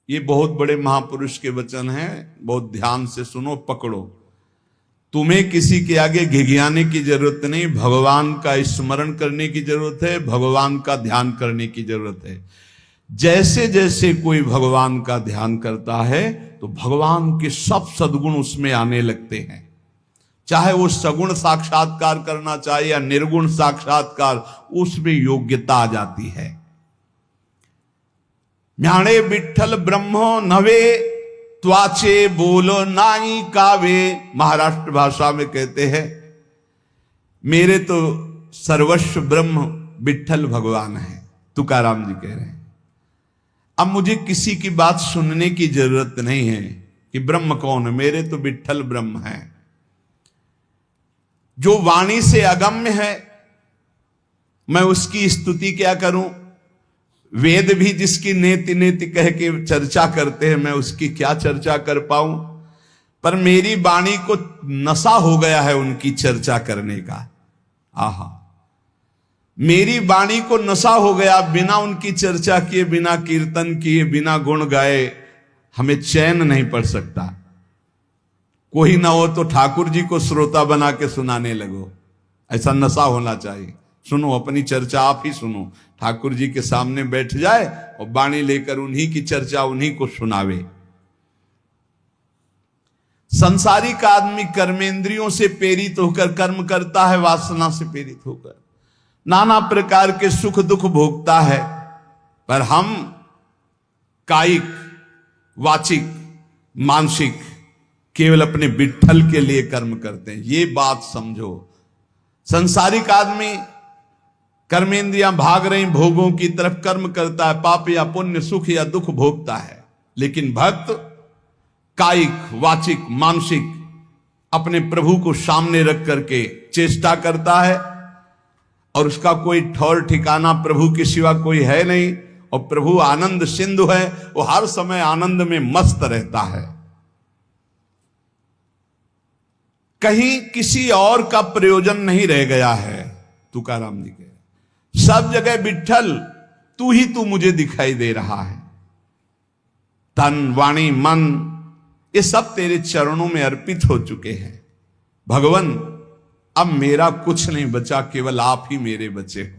ये बहुत बड़े महापुरुष के वचन हैं, बहुत ध्यान से सुनो, पकड़ो। तुम्हें किसी के आगे घिघियाने की जरूरत नहीं, भगवान का स्मरण करने की जरूरत है, भगवान का ध्यान करने की जरूरत है। जैसे जैसे कोई भगवान का ध्यान करता है तो भगवान के सब सद्गुण उसमें आने लगते हैं। चाहे वो सगुण साक्षात्कार करना चाहे या निर्गुण साक्षात्कार, उसमें योग्यता आ जाती है। म्याणे विठ्ठल ब्रह्मो नवे त्वाचे बोलो नाई कावे। महाराष्ट्र भाषा में कहते हैं मेरे तो सर्वस्व ब्रह्म विठ्ठल भगवान है, तुकाराम जी कह रहे हैं। अब मुझे किसी की बात सुनने की जरूरत नहीं है कि ब्रह्म कौन है, मेरे तो विठ्ठल ब्रह्म है। जो वाणी से अगम्य है मैं उसकी स्तुति क्या करूं, वेद भी जिसकी नेति नेति कह के चर्चा करते हैं मैं उसकी क्या चर्चा कर पाऊं। पर मेरी वाणी को नशा हो गया है उनकी चर्चा करने का। आहा, मेरी वाणी को नशा हो गया, बिना उनकी चर्चा किए, बिना कीर्तन किए, बिना गुण गाए हमें चैन नहीं पड़ सकता। कोई ना हो तो ठाकुर जी को श्रोता बना के सुनाने लगो, ऐसा नशा होना चाहिए। सुनो, अपनी चर्चा आप ही सुनो, ठाकुर जी के सामने बैठ जाए और वाणी लेकर उन्हीं की चर्चा उन्हीं को सुनावे। संसारिक आदमी कर्मेंद्रियों से प्रेरित होकर कर्म करता है, वासना से प्रेरित होकर नाना प्रकार के सुख दुख भोगता है। पर हम कायिक, वाचिक, मानसिक केवल अपने विठ्ठल के लिए कर्म करते हैं। ये बात समझो। संसारिक आदमी कर्मेंद्रियां भाग रही भोगों की तरफ, कर्म करता है, पाप या पुण्य, सुख या दुख भोगता है। लेकिन भक्त कायिक, वाचिक, मानसिक अपने प्रभु को सामने रख करके चेष्टा करता है और उसका कोई ठौर ठिकाना प्रभु के सिवा कोई है नहीं। और प्रभु आनंद सिंधु है, वो हर समय आनंद में मस्त रहता है। कहीं किसी और का प्रयोजन नहीं रह गया है। तुकाराम जी के सब जगह विठ्ठल तू मुझे दिखाई दे रहा है। तन, वाणी, मन ये सब तेरे चरणों में अर्पित हो चुके हैं। भगवान अब मेरा कुछ नहीं बचा, केवल आप ही मेरे बचे हो।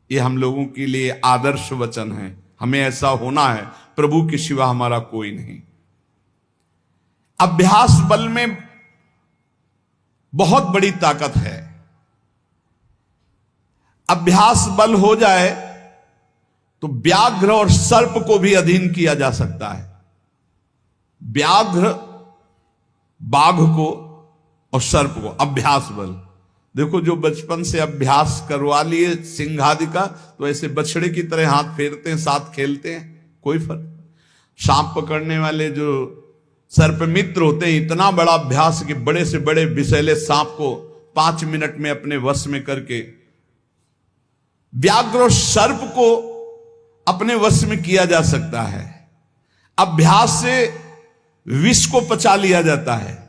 ये हम लोगों के लिए आदर्श वचन है। हमें ऐसा होना है, प्रभु के सिवा हमारा कोई नहीं। अभ्यास बल में बहुत बड़ी ताकत है। अभ्यास बल हो जाए तो व्याघ्र और सर्प को भी अधीन किया जा सकता है। व्याघ्र बाघ को और सर्प को, अभ्यास बल। देखो जो बचपन से अभ्यास करवा लिए सिंह आदि का, तो ऐसे बछड़े की तरह हाथ फेरते हैं, साथ खेलते हैं, कोई फर्क। सांप पकड़ने वाले जो सर्प मित्र होते हैं, इतना बड़ा अभ्यास कि बड़े से बड़े विषैले सांप को 5 मिनट में अपने वश में करके, व्याघ्र और सर्प को अपने वश में किया जा सकता है। अभ्यास से विष को पचा लिया जाता है।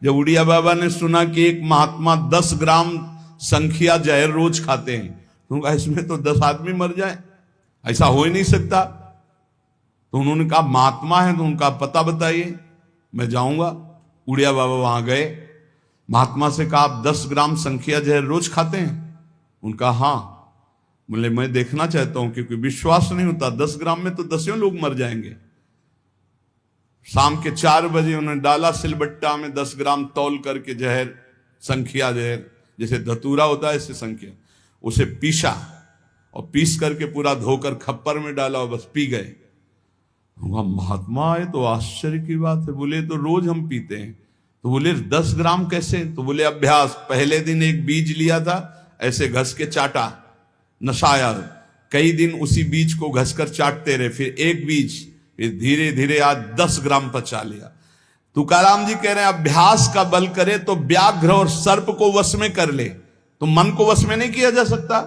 जब उड़िया बाबा ने सुना कि एक महात्मा 10 ग्राम संख्या जहर रोज खाते हैं, तो कहा इसमें तो 10 आदमी मर जाए, ऐसा हो ही नहीं सकता। तो उन्होंने कहा महात्मा है तो उनका पता बताइए, मैं जाऊंगा। उड़िया बाबा वहां गए, महात्मा से कहा आप 10 ग्राम संख्या जहर रोज खाते हैं? उनका हाँ। बोले मैं देखना चाहता हूं, क्योंकि विश्वास नहीं होता, 10 ग्राम में तो 10 लोग मर जाएंगे। शाम के 4 बजे उन्होंने डाला सिलबट्टा में 10 ग्राम तौल करके जहर, संख्या जहर, जैसे धतूरा होता है ऐसे संख्या, उसे पीसा और पीस करके पूरा धोकर खप्पर में डाला और बस पी गए। महात्मा है तो आश्चर्य की बात है। बोले तो रोज हम पीते हैं। तो बोले 10 ग्राम कैसे? तो बोले अभ्यास, पहले दिन एक बीज लिया था, ऐसे घस के चाटा, नशाया, कई दिन उसी बीज को घसकर चाटते रहे, फिर एक बीज, फिर धीरे धीरे आज 10 ग्राम पचा लिया। तुकाराम जी कह रहे हैं अभ्यास का बल करे तो व्याघ्र और सर्प को वश में कर ले। तो मन को वश में नहीं किया जा सकता,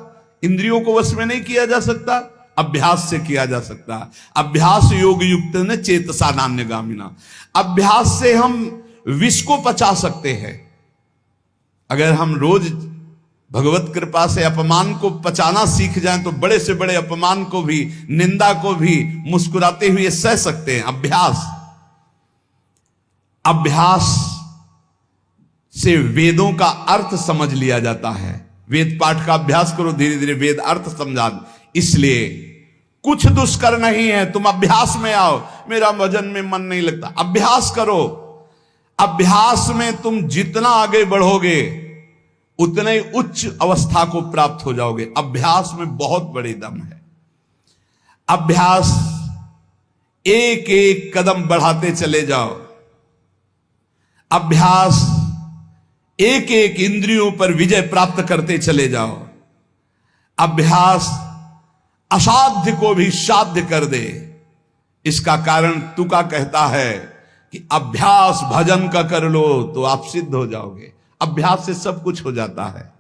इंद्रियों को वश में नहीं किया जा सकता, अभ्यास से किया जा सकता है। अभ्यास योग युक्त ने चेतसा नान्यगामिना। अभ्यास से हम विष को पचा सकते हैं। अगर हम रोज भगवत कृपा से अपमान को पचाना सीख जाएं तो बड़े से बड़े अपमान को भी, निंदा को भी मुस्कुराते हुए सह सकते हैं। अभ्यास से वेदों का अर्थ समझ लिया जाता है। वेद पाठ का अभ्यास करो, धीरे धीरे वेद अर्थ समझा। इसलिए कुछ दुष्कर नहीं है, तुम अभ्यास में आओ। मेरा भजन में मन नहीं लगता, अभ्यास करो। अभ्यास में तुम जितना आगे बढ़ोगे उतने ही उच्च अवस्था को प्राप्त हो जाओगे। अभ्यास में बहुत बड़ी दम है। अभ्यास, एक एक कदम बढ़ाते चले जाओ। अभ्यास, एक एक इंद्रियों पर विजय प्राप्त करते चले जाओ। अभ्यास असाध्य को भी साध्य कर दे। इसका कारण तुका कहता है कि अभ्यास भजन का कर लो तो आप सिद्ध हो जाओगे। अभ्यास से सब कुछ हो जाता है।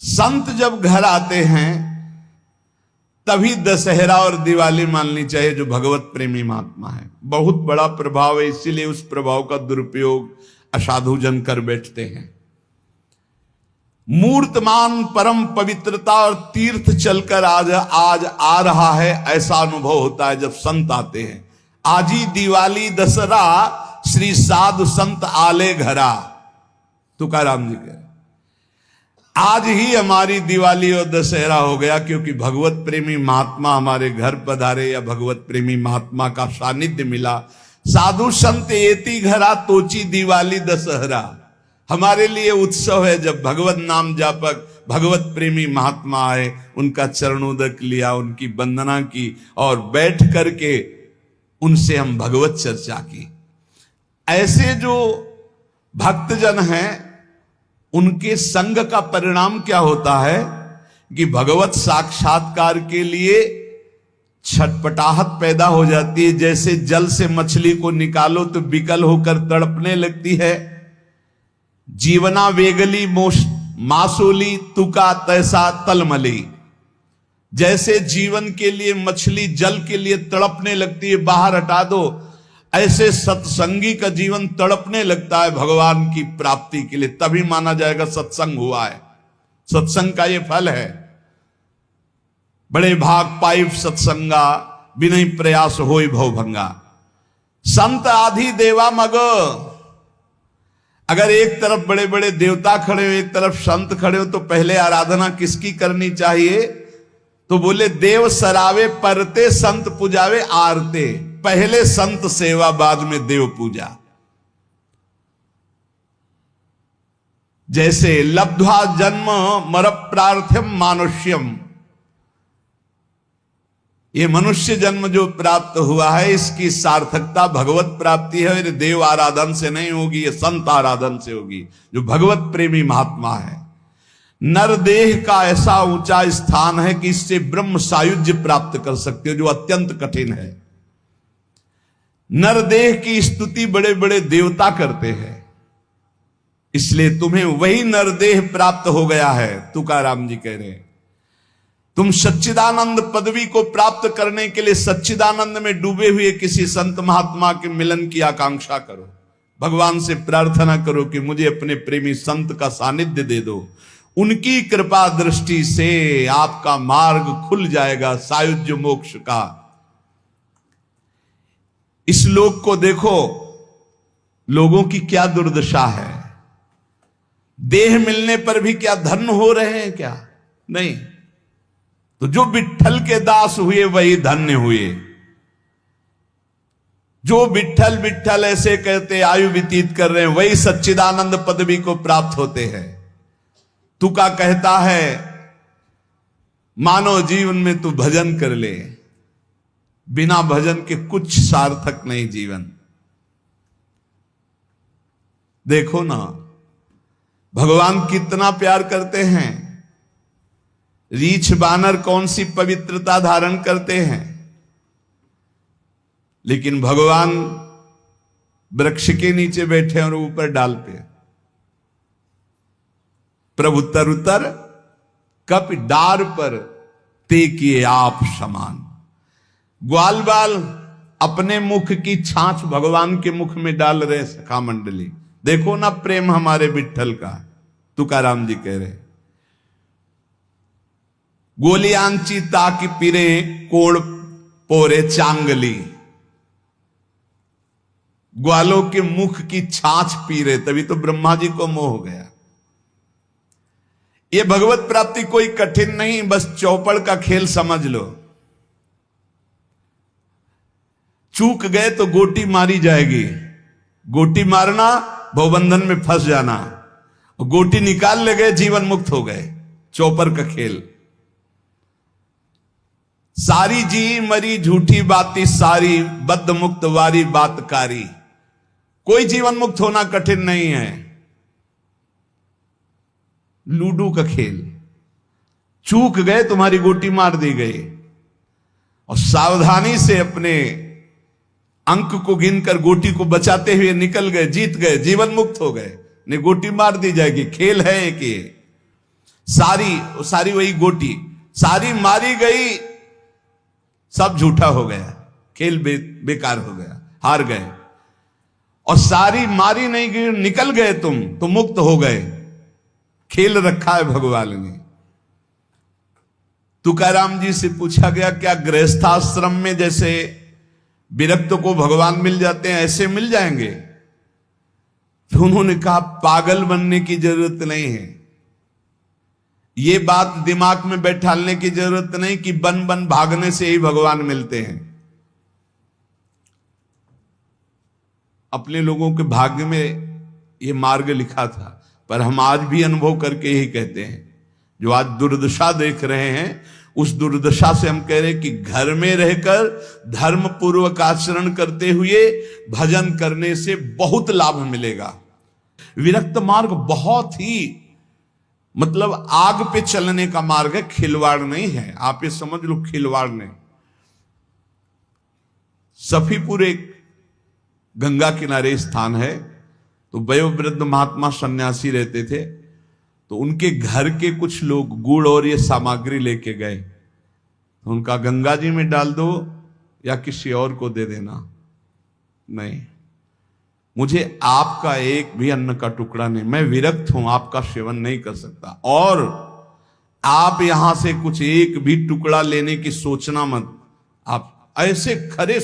संत जब घर आते हैं तभी दशहरा और दिवाली माननी चाहिए, जो भगवत प्रेमी महात्मा है। बहुत बड़ा प्रभाव है, इसीलिए उस प्रभाव का दुरुपयोग असाधु जन कर बैठते हैं। मूर्तमान परम पवित्रता और तीर्थ चलकर आज आ रहा है, ऐसा अनुभव होता है जब संत आते हैं। आज ही दिवाली दशहरा श्री साधु संत आले घरा, तुकाराम जी कह, आज ही हमारी दिवाली और दशहरा हो गया, क्योंकि भगवत प्रेमी महात्मा हमारे घर पधारे या भगवत प्रेमी महात्मा का सानिध्य मिला। साधु संत एति घरा तोची दिवाली दशहरा। हमारे लिए उत्सव है जब भगवत नाम जापक भगवत प्रेमी महात्मा आए, उनका चरणोदक लिया, उनकी वंदना की और बैठ करके उनसे हम भगवत चर्चा की। ऐसे जो भक्तजन हैं उनके संग का परिणाम क्या होता है कि भगवत साक्षात्कार के लिए छटपटाहट पैदा हो जाती है। जैसे जल से मछली को निकालो तो विकल होकर तड़पने लगती है। जीवना वेगली मासूली तुका तैसा तलमली। जैसे जीवन के लिए मछली जल के लिए तड़पने लगती है, बाहर हटा दो, ऐसे सत्संगी का जीवन तड़पने लगता है भगवान की प्राप्ति के लिए। तभी माना जाएगा सत्संग हुआ है। सत्संग का ये फल है। बड़े भाग पाइप सत्संगा, बिना प्रयास होई भवभंगा। संत आधि देवा मग। अगर एक तरफ बड़े बड़े देवता खड़े हो, एक तरफ संत खड़े हो, तो पहले आराधना किसकी करनी चाहिए? तो बोले देव सरावे परते संत पूजावे आरते। पहले संत सेवा, बाद में देव पूजा। जैसे लब्ध्वा जन्म मर प्रार्थ्यम मानुष्यम, ये मनुष्य जन्म जो प्राप्त हुआ है इसकी सार्थकता भगवत प्राप्ति है। ये देव आराधन से नहीं होगी, ये संत आराधन से होगी, जो भगवत प्रेमी महात्मा है। नरदेह का ऐसा ऊंचा स्थान है कि इससे ब्रह्म सायुज्य प्राप्त कर सकते हो, जो अत्यंत कठिन है। नरदेह की स्तुति बड़े बड़े देवता करते हैं, इसलिए तुम्हें वही नरदेह प्राप्त हो गया है। तुकाराम जी कह रहे हैं तुम सच्चिदानंद पदवी को प्राप्त करने के लिए सच्चिदानंद में डूबे हुए किसी संत महात्मा के मिलन की आकांक्षा करो। भगवान से प्रार्थना करो कि मुझे अपने प्रेमी संत का सानिध्य दे दो। उनकी कृपा दृष्टि से आपका मार्ग खुल जाएगा सायुज्य मोक्ष का। इस लोक को देखो, लोगों की क्या दुर्दशा है। देह मिलने पर भी क्या धन्य हो रहे हैं क्या? नहीं। तो जो विट्ठल के दास हुए वही धन्य हुए। जो विट्ठल विट्ठल ऐसे कहते आयु व्यतीत कर रहे हैं, वही सच्चिदानंद पदवी को प्राप्त होते हैं। तुका कहता है मानव जीवन में तू भजन कर ले, बिना भजन के कुछ सार्थक नहीं जीवन। देखो ना भगवान कितना प्यार करते हैं। रीछ बानर कौन सी पवित्रता धारण करते हैं, लेकिन भगवान वृक्ष के नीचे बैठे और ऊपर डाल पे। प्रभु तरुतर कप डार पर ते किए आप समान। ग्वाल बाल अपने मुख की छाछ भगवान के मुख में डाल रहे सखा मंडली। देखो ना प्रेम हमारे विठ्ठल का, तुकाराम जी कह रहे। गोलियांची ताकि पीरे कोड़ पोरे चांगली, ग्वालों के मुख की छाछ पी रहे, तभी तो ब्रह्मा जी को मोह हो गया। ये भगवत प्राप्ति कोई कठिन नहीं, बस चौपड़ का खेल समझ लो। चूक गए तो गोटी मारी जाएगी, गोटी मारना भवबंधन में फंस जाना, गोटी निकाल ले गए जीवन मुक्त हो गए। चौपर का खेल। सारी जी मरी झूठी बाती सारी, बद्ध मुक्त वारी बातकारी। कोई जीवन मुक्त होना कठिन नहीं है। लूडो का खेल, चूक गए तुम्हारी गोटी मार दी गई, और सावधानी से अपने अंक को गिनकर गोटी को बचाते हुए निकल गए, जीत गए, जीवन मुक्त हो गए। नहीं गोटी मार दी जाएगी, खेल है एक ये। सारी वही गोटी, सारी मारी गई, सब झूठा हो गया, खेल बेकार हो गया, हार गए। और सारी मारी नहीं गई, निकल गए तुम तो मुक्त हो गए। खेल रखा है भगवान ने। तुकाराम जी से पूछा गया, क्या गृहस्थाश्रम में जैसे विरक्त को भगवान मिल जाते हैं ऐसे मिल जाएंगे? तो उन्होंने कहा, पागल बनने की जरूरत नहीं है। ये बात दिमाग में बैठालने की जरूरत नहीं कि बन बन भागने से ही भगवान मिलते हैं। अपने लोगों के भाग्य में ये मार्ग लिखा था, पर हम आज भी अनुभव करके यही कहते हैं। जो आज दुर्दशा देख रहे हैं, उस दुर्दशा से हम कह रहे हैं कि घर में रहकर धर्म पूर्वक आचरण करते हुए भजन करने से बहुत लाभ मिलेगा। विरक्त मार्ग बहुत ही मतलब आग पे चलने का मार्ग है, खिलवाड़ नहीं है। आप ये समझ लो, खिलवाड़ नहीं। सफीपुर एक गंगा किनारे स्थान है, तो वयोवृद्ध महात्मा सन्यासी रहते थे। तो उनके घर के कुछ लोग गुड़ और ये सामग्री लेके गए, तो उनका गंगा जी में डाल दो या किसी और को दे देना। नहीं, मुझे आपका एक भी अन्न का टुकड़ा नहीं, मैं विरक्त हूं, आपका सेवन नहीं कर सकता। और आप यहां से कुछ एक भी टुकड़ा लेने की सोचना मत। आप ऐसे खरे